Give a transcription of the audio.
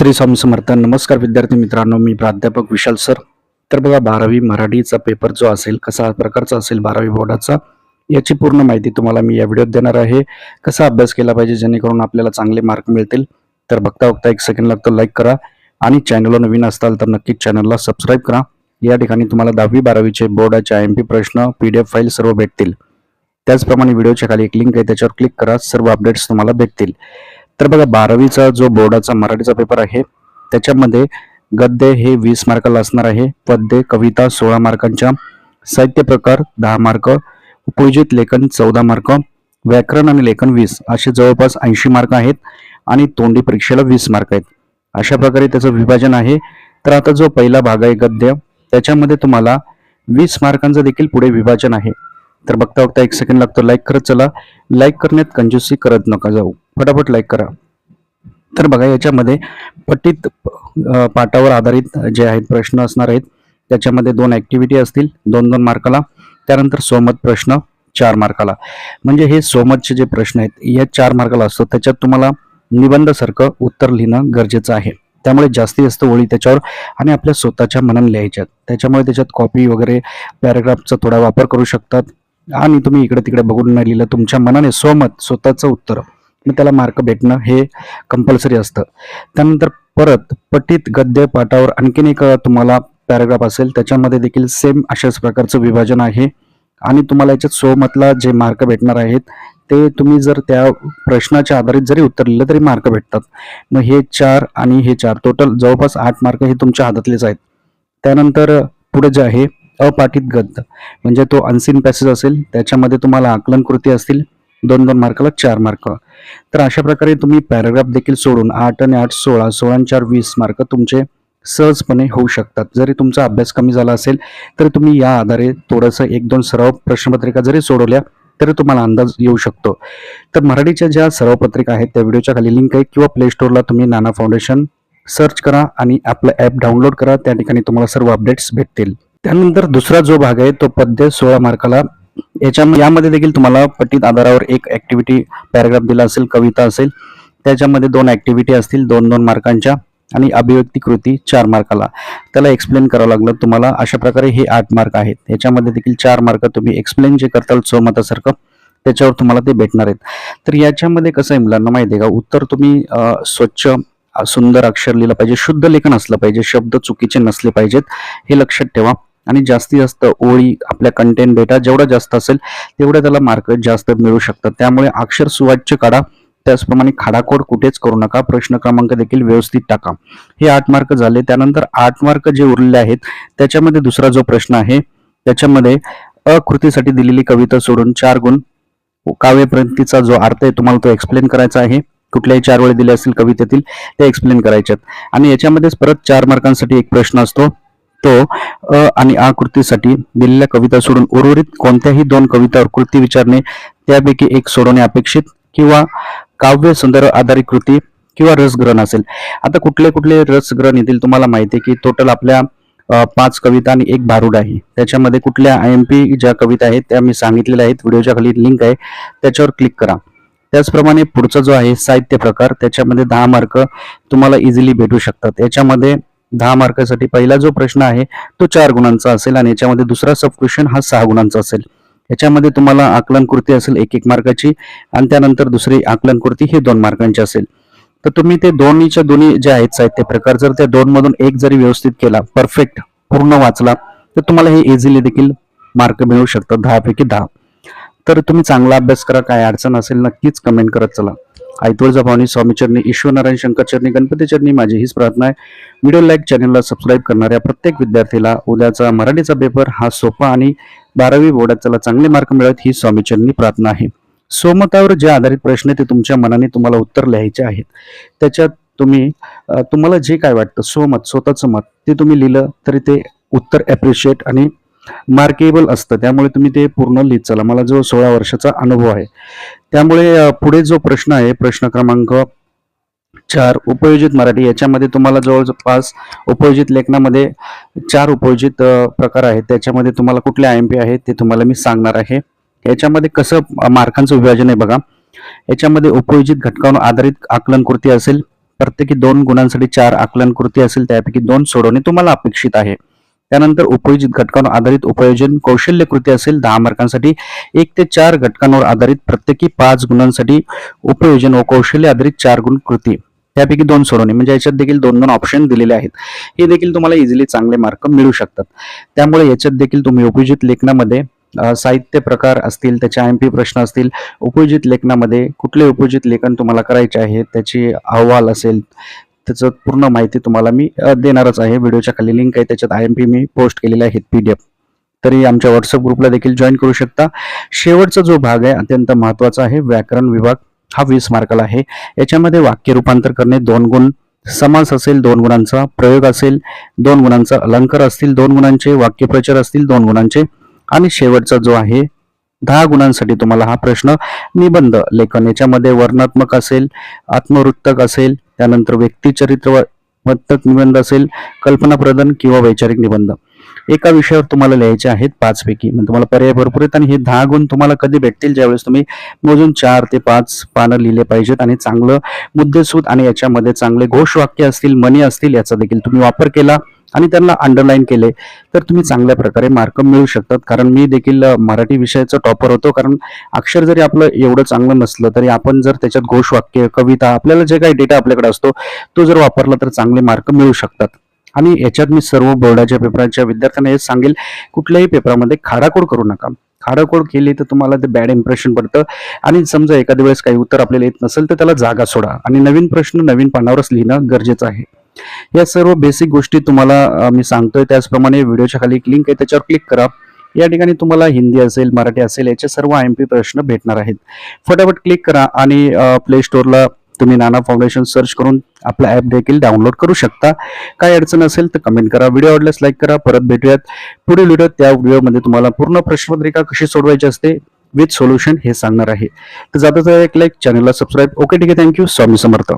श्री स्वामी समर्थ. नमस्कार विद्यार्थी मित्रांनो, मी प्राध्यापक विशाल सर. तर बघा, 12वी मराठीचा पेपर जो असेल, कसा प्रकारचा असेल 12वी बोर्डाचा, याची पूर्ण माहिती तुम्हाला मी या व्हिडिओत देणार आहे. कसा अभ्यास केला पाहिजे जेणेकरून आपल्याला चांगले मार्क मिळतील. तर बघता बघता एक सेकंड लागतो, लाईक करा आणि चॅनलला नवीन असाल तर नक्कीच चॅनलला सबस्क्राईब करा. या ठिकाणी तुम्हाला 10वी 12वीचे बोर्डाचे IMP प्रश्न, PDF फाईल सर्व भेटतील. त्याचप्रमाणे व्हिडिओच्या खाली एक लिंक आहे, त्याच्यावर क्लिक करा, सर्व अपडेट्स तुम्हाला भेटतील. तर बघा, 12वीचा जो बोर्डाचा मराठीचा पेपर आहे त्याच्यामध्ये गद्य हे 20 मार्काला असणार आहे, पद्य कविता 16 मार्कांच्या, साहित्य प्रकार 10 मार्क, उपयोजित लेखन 14 मार्क, व्याकरण आणि लेखन 20, असे जवळपास 80 मार्क आहेत आणि तोंडी परीक्षेला 20 मार्क आहेत. अशा प्रकारे त्याचं विभाजन आहे. तर आता जो पहिला भाग आहे गद्य, त्याच्यामध्ये तुम्हाला 20 मार्कांचं देखील पुढे विभाजन आहे. तर बघता बघता एक सेकंड लागतो, लाईक करत चला. लाईक करण्यात कंजूसी करत नका जाऊ, फटाफट लाईक करा. तर बघा, याच्यामध्ये पठित पाठावर आधारित जे आहेत प्रश्न असणार आहेत. त्याच्यामध्ये 2 ऍक्टिव्हिटी असतील 2-2 मार्काला. त्यानंतर सोमत प्रश्न 4 मार्काला. म्हणजे हे सोमतचे जे प्रश्न आहेत या 4 मार्काला असतो. त्याच्यात तुम्हाला निबंधासारखं उत्तर लिहिणं गरजेचं आहे. त्यामुळे जास्तीत जास्त ओळी त्याच्यावर आणि आपल्या स्वतःच्या मनाने लिहायच्यात. त्याच्यामुळे त्याच्यात कॉपी वगैरे पॅराग्राफचा थोडा वापर करू शकतात. आणि तुम्ही इकडे तिकडे बघून नाही लिहिलं, तुमच्या मनाने सोमत स्वतःचं उत्तर, मग त्याला मार्क भेटणं हे कंपल्सरी असतं. त्यानंतर परत पठित गद्य पाठावर आणखीन एक तुम्हाला पॅराग्राफ असेल, त्याच्यामध्ये देखील सेम अशाच प्रकारचं विभाजन आहे. आणि तुम्हाला याच्यात सोमतला जे मार्क भेटणार आहेत ते तुम्ही जर त्या प्रश्नाच्या आधारित जरी उत्तर लिहिलं तरी मार्क भेटतात. मग हे 4 आणि हे 4 टोटल जवळपास 8 मार्क हे तुमच्या हातातलेच आहेत. त्यानंतर पुढे जे आहे अपाठित गद्य, म्हणजे तो अनसीन पॅसेज असेल, त्याच्यामध्ये तुम्हाला आकलन कृती असतील 2-2 मार्काला 4 मार्क. तर अशा प्रकारे तुम्ही पॅराग्राफ देखील सोडून 8 आणि 8 16, 16 आणि 4 20 मार्क तुमचे सहजपणे होऊ शकतात. जरी तुमचा अभ्यास कमी झाला असेल तरी तुम्ही या आधारे थोडंसं 1-2 सराव प्रश्नपत्रिका जरी सोडवल्या तरी तुम्हाला अंदाज येऊ शकतो. तर मराठीच्या ज्या सराव पत्रिका आहेत त्या व्हिडिओच्या खाली लिंक आहे, किंवा प्ले स्टोअरला तुम्ही नाना फाउंडेशन सर्च करा आणि आपलं ॲप डाउनलोड करा. त्या ठिकाणी तुम्हाला सर्व अपडेट्स भेटतील. त्यानंतर दुसरा जो भाग आहे तो पद्य 16 मार्काला. यामध्ये देखील तुम्हाला पठित आधारावर एक ऍक्टिव्हिटी पॅराग्राफ दिला असेल, कविता असेल, त्याच्यामध्ये 2 ऍक्टिव्हिटी असतील 2-2 मार्कांच्या, आणि अभिव्यक्ती कृती 4 मार्काला. त्याला एक्सप्लेन करावं लागलं तुम्हाला. अशा प्रकारे हे 8 मार्क आहेत. याच्यामध्ये देखील 4 मार्क तुम्ही एक्सप्लेन जे करताल स्वमतासारखं त्याच्यावर तुम्हाला ते भेटणार आहेत. तर याच्यामध्ये कसं आहे मुलांना माहिती आहे का, उत्तर तुम्ही स्वच्छ सुंदर अक्षर लिहिलं पाहिजे, शुद्ध लेखन असलं पाहिजे, शब्द चुकीचे नसले पाहिजेत, हे लक्षात ठेवा. आणि जास्तीत जास्त ओळी, आपल्या कंटेंट डेटा जेवढा जास्त असेल तेवढं त्याला मार्क जास्त मिळू शकतात. त्यामुळे अक्षर सुवाच्य काढा. त्याचप्रमाणे खाडाखोड कुठेच करू नका. प्रश्न क्रमांक देखील व्यवस्थित टाका. हे 8 मार्क झाले. त्यानंतर 8 मार्क जे उरलेले आहेत त्याच्यामध्ये दुसरा जो प्रश्न आहे त्याच्यामध्ये अकृतीसाठी दिलेली कविता सोडून 4 गुण, काव्यप्रतीचा जो अर्थ आहे तुम्हाला तो एक्सप्लेन करायचा आहे. कुठल्याही 4 वेळी दिले असतील कवितेतील ते एक्सप्लेन करायच्यात. आणि याच्यामध्येच परत 4 मार्कांसाठी एक प्रश्न असतो, तो आणि आकृतीसाठी दिलेल्या कविता सोडून उर्वरित कोणत्याही 2 कवितावर कृती विचारणे, त्यापैकी एक सोडवणे अपेक्षित, किंवा काव्य सुंदर आधारित कृती, किंवा रसग्रहण असेल. आता कुठले कुठले रसग्रहण येतील तुम्हाला माहिती आहे की टोटल आपल्या 5 कविता आणि एक भारूड आहे. त्याच्यामध्ये कुठल्या IMP ज्या कविता आहेत त्या मी सांगितलेल्या आहेत, व्हिडिओच्या खाली लिंक आहे, त्याच्यावर क्लिक करा. त्याचप्रमाणे पुढचा जो आहे साहित्य प्रकार, त्याच्यामध्ये 10 मार्क तुम्हाला इझिली भेटू शकतात. याच्यामध्ये 10 मार्कासाठी पहिला जो प्रश्न आहे तो 4 गुणांचा असेल, आणि याच्यामध्ये दुसरा सब क्वेश्चन हा 6 गुणांचा असेल. याच्यामध्ये तुम्हाला आकलन कृती असेल 1-1 मार्काची, आणि त्यानंतर दुसरी आकलन कृती ही 2 मार्कांची असेल. तर तुम्ही ते दोन्ही जे आहेत साहित्य प्रकार, जर त्या 2 मधून एक जरी व्यवस्थित केला, परफेक्ट पूर्ण वाचला, तर तुम्हाला हे इझिली देखील मार्क मिळू शकतात 10 पैकी 10. तर तुम्ही चांगला अभ्यास करा. काय अडचण असेल नक्कीच कमेंट करत चला. ऐतवळचा भवानी, स्वामीचरणी, ईश्वरनारायण शंकरचरणी, गणपतीचरणी माझी हीच प्रार्थना आहे. व्हिडिओ लाईक, चॅनलला सबस्क्राईब करणाऱ्या प्रत्येक विद्यार्थीला उद्याचा मराठीचा पेपर हा सोपा आणि 12वी बोर्डात त्याला चांगले मार्क मिळत ही स्वामीचरणी प्रार्थना आहे. सोमतावर जे आधारित प्रश्न ते तुमच्या मनाने तुम्हाला उत्तर लिहायचे आहेत. त्याच्यात तुम्हाला जे काय वाटतं सोमत, स्वतःचं मत, ते तुम्ही लिहिलं तरी ते उत्तर ॲप्रिशिएट आणि मार्केबल असतं. त्यामुळे तुम्ही ते पूर्ण लिहित चला. मला जो 16 वर्षाचा अनुभव आहे. त्यामुळे पुढे जो प्रश्न आहे प्रश्न क्रमांक 4 उपयोजित मराठी, याच्यामध्ये तुम्हाला जवळपास उपयोजित लेखनामध्ये 4 उपयोजित प्रकार आहेत. त्याच्यामध्ये तुम्हाला कुठले IMP आहेत ते तुम्हाला मी सांगणार आहे. याच्यामध्ये कसं मार्कांचं विभाजन आहे बघा. याच्यामध्ये उपयोजित घटकांवर आधारित आकलन कृती असेल, प्रत्येकी 2 गुणांसाठी 4 आकलन कृती असेल त्यापैकी 2 सोडवणे तुम्हाला अपेक्षित आहे. त्यानंतर उपयोजित घटकांवर आधारित उपयोजन कौशल्य कृती असेल 10 मार्कांसाठी. 1 ते 4 घटकांवर आधारित प्रत्येकी 5 गुणांसाठी उपयोजन व कौशल्य आधारित 4 गुण कृती त्यापैकी 2 सोडवणे. म्हणजे याच्यात देखील 2-2 ऑप्शन दिलेले आहेत. हे देखील तुम्हाला इझिली चांगले मार्क मिळू शकतात. त्यामुळे याच्यात देखील तुम्ही उपयोजित लेखनामध्ये साहित्य प्रकार असतील, त्याचे IMP प्रश्न असतील, उपयोजित लेखनामध्ये कुठले उपयोजित लेखन तुम्हाला करायचे आहे, त्याची अहवाल असेल, त्याचं पूर्ण माहिती तुम्हाला मी देणारच आहे. व्हिडिओच्या खाली लिंक आहे, त्याच्यात IMP मी पोस्ट केलेले आहेत PDF. तरी आमच्या व्हॉट्सअप ग्रुपला देखील जॉईन करू शकता. शेवटचा जो भाग आहे अत्यंत महत्त्वाचा आहे. व्याकरण विभाग हा 20 मार्काला आहे. याच्यामध्ये वाक्य रूपांतर करणे 2 गुण, समास असेल 2 गुणांचा, प्रयोग असेल 2 गुणांचा, अलंकार असतील 2 गुणांचे, वाक्यप्रचार असतील 2 गुणांचे आणि शेवटचा जो आहे 10 गुणांसाठी तुम्हाला हा प्रश्न निबंध लेखन. याच्यामध्ये वर्णात्मक असेल, आत्मवृत्तक असेल, त्यानंतर व्यक्तिचरित्रवाचक निबंध असेल, कल्पनाप्रदन किंवा वैचारिक निबंध. एका विषयावर तुम्हाला लिहायचे आहेत 5 पैकी. म्हणजे तुम्हाला पर्याय भरपूर आहेत आणि हे 10 गुण तुम्हाला कधी भेटतील, ज्यावेळेस तुम्ही मोजून 4 ते 5 पानं लिहिले पाहिजेत आणि चांगलं मुद्देसूद आणि याच्यामध्ये चांगले घोषवाक्य असतील, म्हणी असतील, याचा देखील तुम्ही वापर केला आणि त्यांना अंडरलाईन केले तर तुम्ही चांगल्या प्रकारे मार्क मिळू शकतात. कारण मी देखील मराठी विषयाचा टॉपर होतो. कारण अक्षर जरी आपलं एवढं चांगलं नसलं तरी आपण जर त्याच्यात घोषवाक्य, कविता, आपल्याला जे काही डेटा आपल्याकडे असतो तो जर वापरला तर चांगले मार्क मिळू शकतात. आणि याच्यात मी सर्व बोर्डाच्या पेपराच्या विद्यार्थ्यांना हेच सांगेल, कुठल्याही पेपरामध्ये खाडाखोड करू नका. खाडाखोड केली तर तुम्हाला ते बॅड इम्प्रेशन पडतं आणि समजा एखाद्या वेळेस काही उत्तर आपल्याला येत नसेल तर त्याला जागा सोडा आणि नवीन प्रश्न नवीन पानावरच लिहिणं गरजेचं आहे. या सर्व बेसिक गोष्टी तुम्हाला मी सांगतोय. त्याचप्रमाणे व्हिडिओच्या खाली एक लिंक आहे, त्याच्यावर क्लिक करा. या ठिकाणी तुम्हाला हिंदी असेल, मराठी असेल, याचे सर्व IMP प्रश्न भेटणार आहेत. फटाफट क्लिक करा आणि प्ले स्टोअरला तुम्ही नाना फाउंडेशन सर्च करून आपला ॲप देखील डाउनलोड करू शकता. काय अडचण असेल तर कमेंट करा. व्हिडिओ आवडल्यास लाईक करा. परत भेटूयात पुढील व्हिडिओ. त्या व्हिडिओमध्ये तुम्हाला पूर्ण प्रश्नपत्रिका कशी सोडवायची असते विथ सोल्युशन हे सांगणार आहे. तर जाता एक लाईक, चॅनलला सबस्क्राईब. ओके, ठीक आहे. थँक्यू. स्वामी समर्थ.